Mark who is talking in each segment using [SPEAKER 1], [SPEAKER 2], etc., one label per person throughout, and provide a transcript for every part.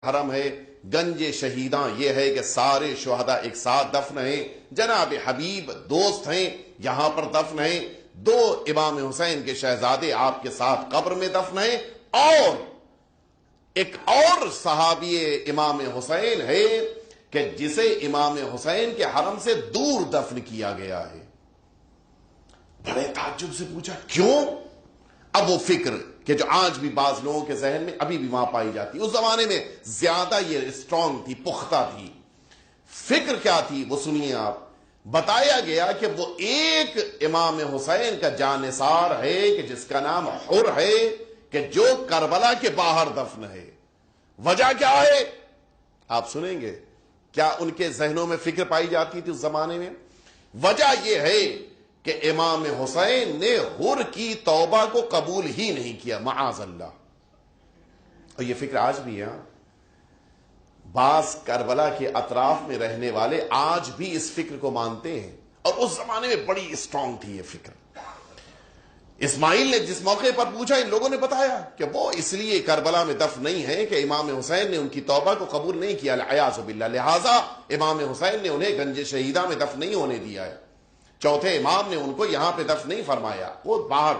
[SPEAKER 1] حرم ہے، گنج شہیداں یہ ہے کہ سارے شہداء ایک ساتھ دفن ہیں، جناب حبیب دوست ہیں یہاں پر دفن ہیں، دو امام حسین کے شہزادے آپ کے ساتھ قبر میں دفن ہیں، اور ایک اور صحابی امام حسین ہے کہ جسے امام حسین کے حرم سے دور دفن کیا گیا ہے۔ بڑے تعجب سے پوچھا کیوں؟ اب وہ فکر کہ جو آج بھی بعض لوگوں کے ذہن میں ابھی بھی وہاں پائی جاتی، اس زمانے میں زیادہ یہ اسٹرانگ تھی، پختہ تھی۔ فکر کیا تھی وہ سنیے آپ۔ بتایا گیا کہ وہ ایک امام حسین کا جانثار ہے کہ جس کا نام حر ہے، کہ جو کربلا کے باہر دفن ہے۔ وجہ کیا ہے آپ سنیں گے، کیا ان کے ذہنوں میں فکر پائی جاتی تھی اس زمانے میں؟ وجہ یہ ہے کہ امام حسین نے حر کی توبہ کو قبول ہی نہیں کیا، معاذ اللہ۔ اور یہ فکر آج بھی ہے، بعض کربلا کے اطراف میں رہنے والے آج بھی اس فکر کو مانتے ہیں، اور اس زمانے میں بڑی اسٹرانگ تھی یہ فکر۔ اسماعیل نے جس موقع پر پوچھا، ان لوگوں نے بتایا کہ وہ اس لیے کربلا میں دفن نہیں ہے کہ امام حسین نے ان کی توبہ کو قبول نہیں کیا، العیاذ باللہ، لہذا امام حسین نے انہیں گنج شہیدہ میں دفن نہیں ہونے دیا ہے، چوتھے امام نے ان کو یہاں پہ دفن نہیں فرمایا، وہ باہر۔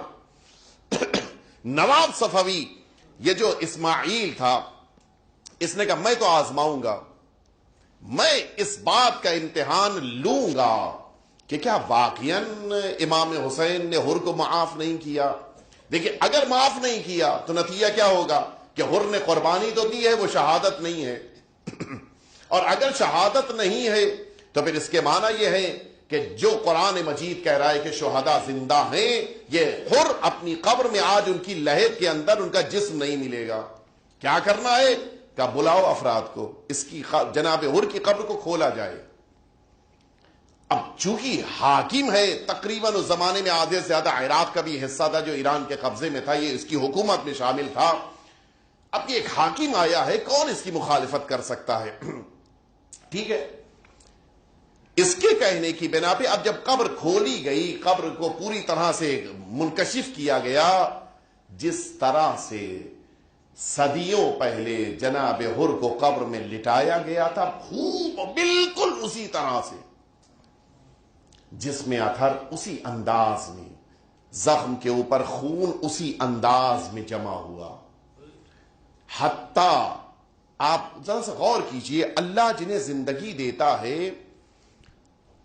[SPEAKER 1] نواب صفوی، یہ جو اسماعیل تھا، اس نے کہا میں تو آزماؤں گا، میں اس بات کا امتحان لوں گا کہ کیا واقعاً امام حسین نے حر کو معاف نہیں کیا۔ دیکھیں اگر معاف نہیں کیا تو نتیجہ کیا ہوگا کہ حر نے قربانی تو دی ہے، وہ شہادت نہیں ہے، اور اگر شہادت نہیں ہے تو پھر اس کے معنی یہ ہے کہ جو قرآن مجید کہہ رہا ہے کہ شہداء زندہ ہیں، یہ حر اپنی قبر میں آج ان کی لحد کے اندر ان کا جسم نہیں ملے گا۔ کیا کرنا ہے کہ بلاؤ افراد کو، اس کی جناب حر کی قبر کو کھولا جائے۔ اب چونکہ حاکم ہے تقریباً اس زمانے میں آدھے سے زیادہ عراق کا بھی حصہ تھا جو ایران کے قبضے میں تھا، یہ اس کی حکومت میں شامل تھا۔ اب یہ ایک حاکم آیا ہے، کون اس کی مخالفت کر سکتا ہے؟ ٹھیک ہے، اس کے کہنے کی بنا پہ اب جب قبر کھولی گئی، قبر کو پوری طرح سے منکشف کیا گیا، جس طرح سے صدیوں پہلے جناب حر کو قبر میں لٹایا گیا تھا، خوب بالکل اسی طرح سے، جس میں اتھر اسی انداز میں، زخم کے اوپر خون اسی انداز میں جمع ہوا۔ حتیٰ آپ ذرا سا غور کیجئے، اللہ جنہیں زندگی دیتا ہے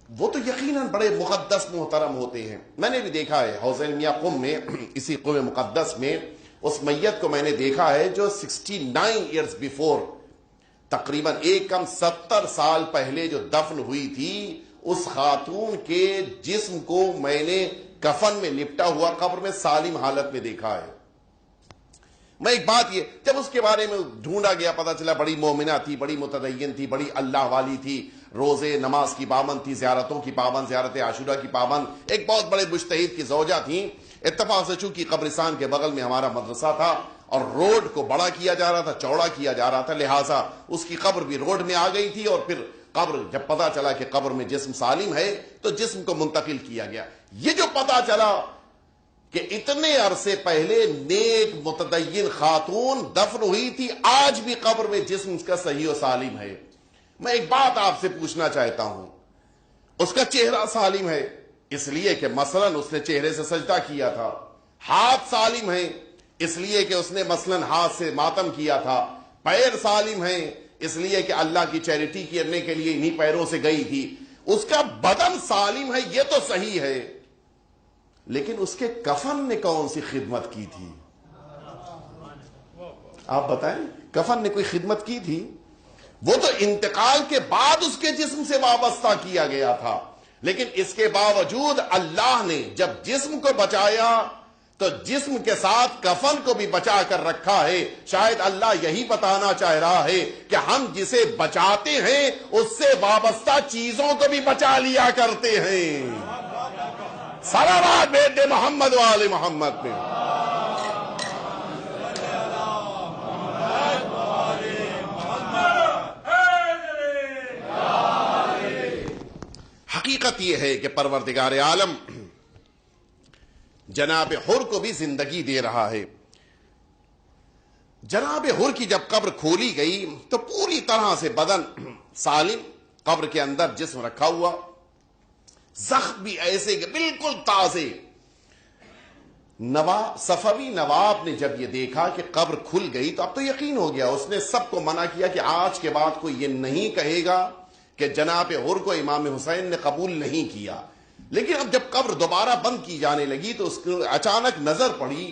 [SPEAKER 1] وہ تو یقیناً بڑے مقدس محترم ہوتے ہیں۔ میں نے بھی دیکھا ہے حوض میاں قم میں، اسی قم مقدس میں، اس میت کو میں نے دیکھا ہے جو 69 ایئرز بیفور، تقریباً ایک کم 70 سال پہلے جو دفن ہوئی تھی، اس خاتون کے جسم کو میں نے کفن میں لپٹا ہوا قبر میں سالم حالت میں دیکھا ہے۔ میں ایک بات یہ، جب اس کے بارے میں ڈھونڈا گیا پتا چلا بڑی مومنہ تھی، بڑی متدین تھی، بڑی اللہ والی تھی، روزے نماز کی پابند تھی، زیارتوں کی پابند، زیارت عاشورہ کی پابند، ایک بہت بڑے مجتہد کی زوجہ تھیں۔ اتفاق سے چونکہ قبرستان کے بغل میں ہمارا مدرسہ تھا اور روڈ کو بڑا کیا جا رہا تھا، چوڑا کیا جا رہا تھا، لہٰذا اس کی قبر بھی روڈ میں آ گئی تھی، اور پھر قبر جب پتا چلا کہ قبر میں جسم سالم ہے تو جسم کو منتقل کیا گیا۔ یہ جو پتا چلا کہ اتنے عرصے پہلے نیک متدین خاتون دفن ہوئی تھی، آج بھی قبر میں جسم کا صحیح و سالم ہے، میں ایک بات آپ سے پوچھنا چاہتا ہوں، اس کا چہرہ سالم ہے اس لیے کہ مثلاً اس نے چہرے سے سجدہ کیا تھا، ہاتھ سالم ہیں اس لیے کہ اس نے مثلاً ہاتھ سے ماتم کیا تھا، پیر سالم ہیں اس لیے کہ اللہ کی چیریٹی کرنے کے لیے انہی پیروں سے گئی تھی، اس کا بدن سالم ہے یہ تو صحیح ہے، لیکن اس کے کفن نے کون سی خدمت کی تھی؟ آپ بتائیں، کفن نے کوئی خدمت کی تھی؟ وہ تو انتقال کے بعد اس کے جسم سے وابستہ کیا گیا تھا، لیکن اس کے باوجود اللہ نے جب جسم کو بچایا تو جسم کے ساتھ کفن کو بھی بچا کر رکھا ہے۔ شاید اللہ یہی بتانا چاہ رہا ہے کہ ہم جسے بچاتے ہیں اس سے وابستہ چیزوں کو بھی بچا لیا کرتے ہیں۔ صلوات بیٹے محمد و آل محمد میں۔ حقیقت یہ ہے کہ پروردگار عالم جناب حر کو بھی زندگی دے رہا ہے۔ جناب حر کی جب قبر کھولی گئی تو پوری طرح سے بدن سالم، قبر کے اندر جسم رکھا ہوا، زخم بھی ایسے کہ بالکل تازے۔ صفوی نواب نے جب یہ دیکھا کہ قبر کھل گئی تو اب تو یقین ہو گیا، اس نے سب کو منع کیا کہ آج کے بعد کوئی یہ نہیں کہے گا کہ جناب حر کو امام حسین نے قبول نہیں کیا۔ لیکن اب جب قبر دوبارہ بند کی جانے لگی تو اس کو اچانک نظر پڑی،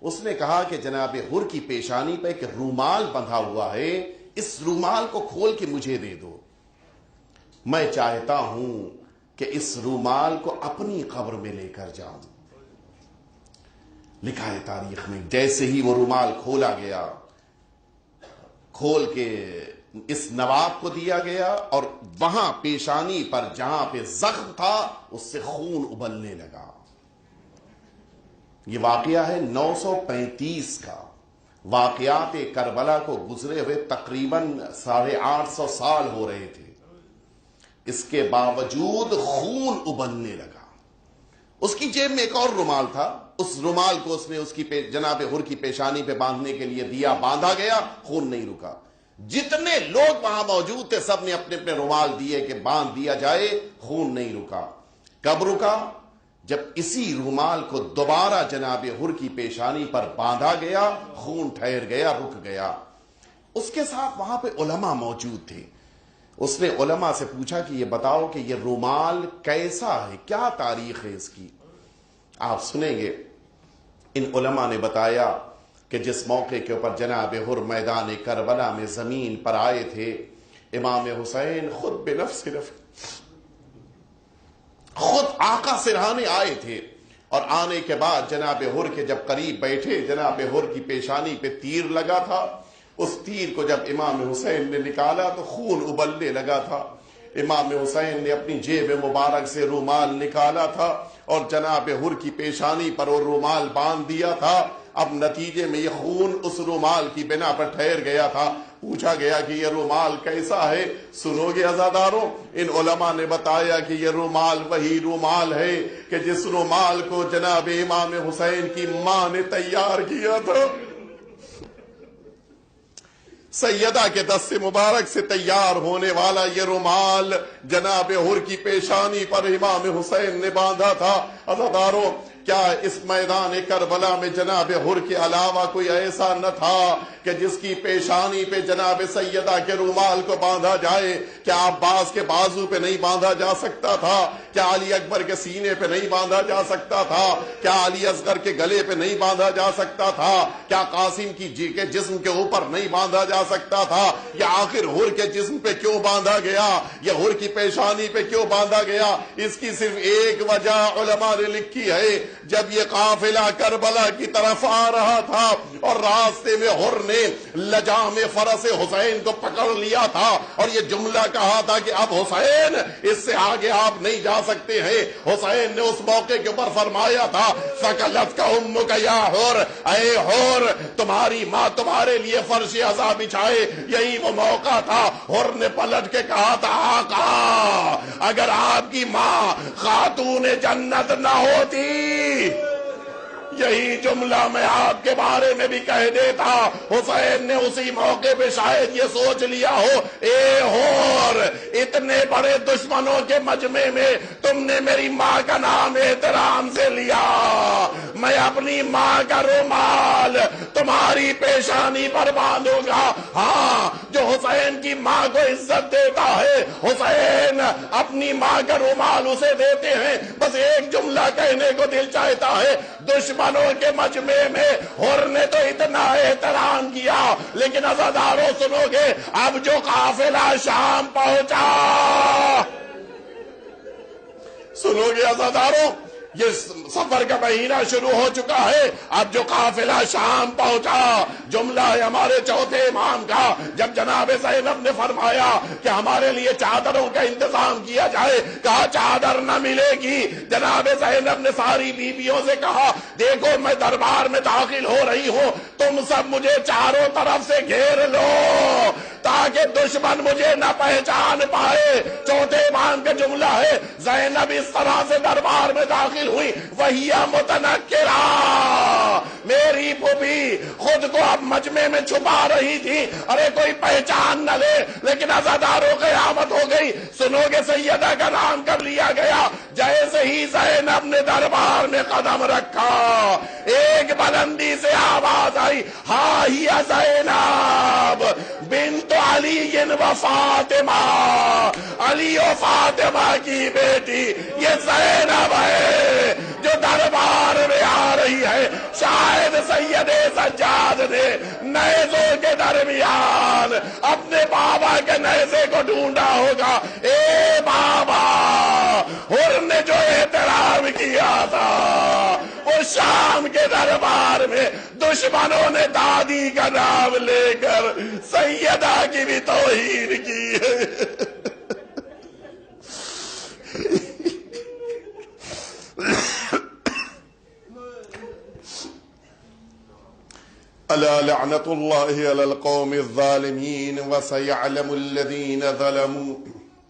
[SPEAKER 1] اس نے کہا کہ جناب حر کی پیشانی پہ ایک رومال بندھا ہوا ہے، اس رومال کو کھول کے مجھے دے دو، میں چاہتا ہوں کہ اس رومال کو اپنی قبر میں لے کر جاؤں۔ لکھا ہے تاریخ میں، جیسے ہی وہ رومال کھولا گیا، کھول کے اس نواب کو دیا گیا اور وہاں پیشانی پر جہاں پہ زخم تھا اس سے خون ابلنے لگا۔ یہ واقعہ ہے 935 کا، واقعات کربلا کو گزرے ہوئے تقریباً 850 سال ہو رہے تھے، اس کے باوجود خون ابلنے لگا۔ اس کی جیب میں ایک اور رومال تھا، اس رومال کو اس نے جناب حر کی پیشانی پہ باندھنے کے لیے دیا، باندھا گیا، خون نہیں رکا۔ جتنے لوگ وہاں موجود تھے سب نے اپنے اپنے رومال دیے کہ باندھ دیا جائے، خون نہیں رکا۔ کب رکا؟ جب اسی رومال کو دوبارہ جناب حر کی پیشانی پر باندھا گیا، خون ٹھہر گیا، رک گیا۔ اس کے ساتھ وہاں پہ علماء موجود تھے، اس نے علماء سے پوچھا کہ یہ بتاؤ کہ یہ رومال کیسا ہے، کیا تاریخ ہے اس کی؟ آپ سنیں گے، ان علماء نے بتایا کہ جس موقع کے اوپر جناب حر میدان کربلا میں زمین پر آئے تھے، امام حسین خود بنفس خود آقا سرہانے آئے تھے، اور آنے کے بعد جناب حر کے جب قریب بیٹھے، جناب حر کی پیشانی پہ تیر لگا تھا، اس تیر کو جب امام حسین نے نکالا تو خون ابلنے لگا تھا۔ امام حسین نے اپنی جیب مبارک سے رومال نکالا تھا اور جناب حر کی پیشانی پر وہ رومال باندھ دیا تھا۔ اب نتیجے میں یہ خون اس رومال کی بنا پر ٹھہر گیا تھا۔ پوچھا گیا کہ یہ رومال کیسا ہے؟ سنو گے عزاداروں، ان علماء نے بتایا کہ یہ رومال وہی رومال ہے کہ جس رومال کو جناب امام حسین کی ماں نے تیار کیا تھا۔ سیدہ کے دست مبارک سے تیار ہونے والا یہ رومال جناب حر کی پیشانی پر امام حسین نے باندھا تھا۔ عزاداروں، کیا اس میدان کربلا میں جناب حر کے علاوہ کوئی ایسا نہ تھا کہ جس کی پیشانی پہ جناب سیدہ کے رومال کو باندھا جائے؟ کیا عباس کے بازو پہ نہیں باندھا جا سکتا تھا؟ کیا علی اکبر کے سینے پہ نہیں باندھا جا سکتا تھا؟ کیا علی اصغر کے گلے پہ نہیں باندھا جا سکتا تھا؟ کیا قاسم کی کے جسم کے اوپر نہیں باندھا جا سکتا تھا؟ یا آخر حر کے جسم پہ کیوں باندھا گیا؟ یا حر کی پیشانی پہ کیوں باندھا گیا؟ اس کی صرف ایک وجہ علماء نے لکھی ہے، جب یہ قافلہ کربلا کی طرف آ رہا تھا اور راستے میں حر نے لجام فرس حسین کو پکڑ لیا تھا اور یہ جملہ کہا تھا کہ اب حسین اس سے آگے آپ نہیں جا سکتے ہیں، حسین نے اس موقع کے اوپر فرمایا تھا ثقلتک امک یا حر، اے حر تمہاری ماں تمہارے لیے فرش عزا بچھائے۔ یہی وہ موقع تھا، حر نے پلٹ کے کہا تھا آقا اگر آپ کی ماں خاتون جنت نہ ہوتی، یہی جملہ میں آپ کے بارے میں بھی کہہ دیتا۔ حسین نے اسی موقع پہ شاید یہ سوچ لیا ہو، اے حور اتنے بڑے دشمنوں کے مجمع میں تم نے میری ماں کا نام احترام سے لیا، میں اپنی ماں کا رومال تمہاری پیشانی پر باندھوں گا۔ ہاں، جو حسین کی ماں کو عزت دیتا ہے، حسین اپنی ماں کا رومال اسے دیتے ہیں۔ بس ایک جملہ کہنے کو دل چاہتا ہے، دشمنوں کے مجمع میں حر نے تو اتنا احترام کیا، لیکن عزاداروں سنو گے، اب جو قافلہ شام پہنچا، سنو گے عزاداروں، یہ سفر کا مہینہ شروع ہو چکا ہے، اب جو قافلہ شام پہنچا، جملہ ہے ہمارے چوتھے امام کا، جب جناب زینب نے فرمایا کہ ہمارے لیے چادروں کا انتظام کیا جائے، کہا چادر نہ ملے گی۔ جناب زینب نے ساری بیویوں سے کہا دیکھو میں دربار میں داخل ہو رہی ہوں، تم سب مجھے چاروں طرف سے گھیر لو تاکہ تاکہ دشمن مجھے نہ پہچان پائے۔ چوتھے امام کا جملہ ہے زینب اس طرح سے دربار میں داخل ہوئی وہی متنکرہ، میری پھوپھی خود کو اب مجمع میں چھپا رہی تھی، ارے کوئی پہچان نہ لے، لیکن عزادارو قیامت ہو گئی۔ سنو گے سیدہ کا نام کب لیا گیا؟ جیسے ہی زینب نے دربار میں قدم رکھا ایک بلندی سے آواز آئی، ہاں ہی زینب بنت علی و فاطمہ، علی و فاطمہ کی بیٹی یہ زینب ہے جو دربار میں آ رہی ہے۔ شاید سید سجاد نے نیزوں کے درمیان اپنے بابا کے نیزے کو ڈھونڈا ہوگا۔ اے بابا، حر نے جو احترام کیا تھا وہ شام کے دربار میں دشمنوں نے دادی کا نام لے کر سیدہ کی بھی توہین کی ہے۔ الا لعنت اللہ علی القوم الظالمین وسیعلم الذین ظلموا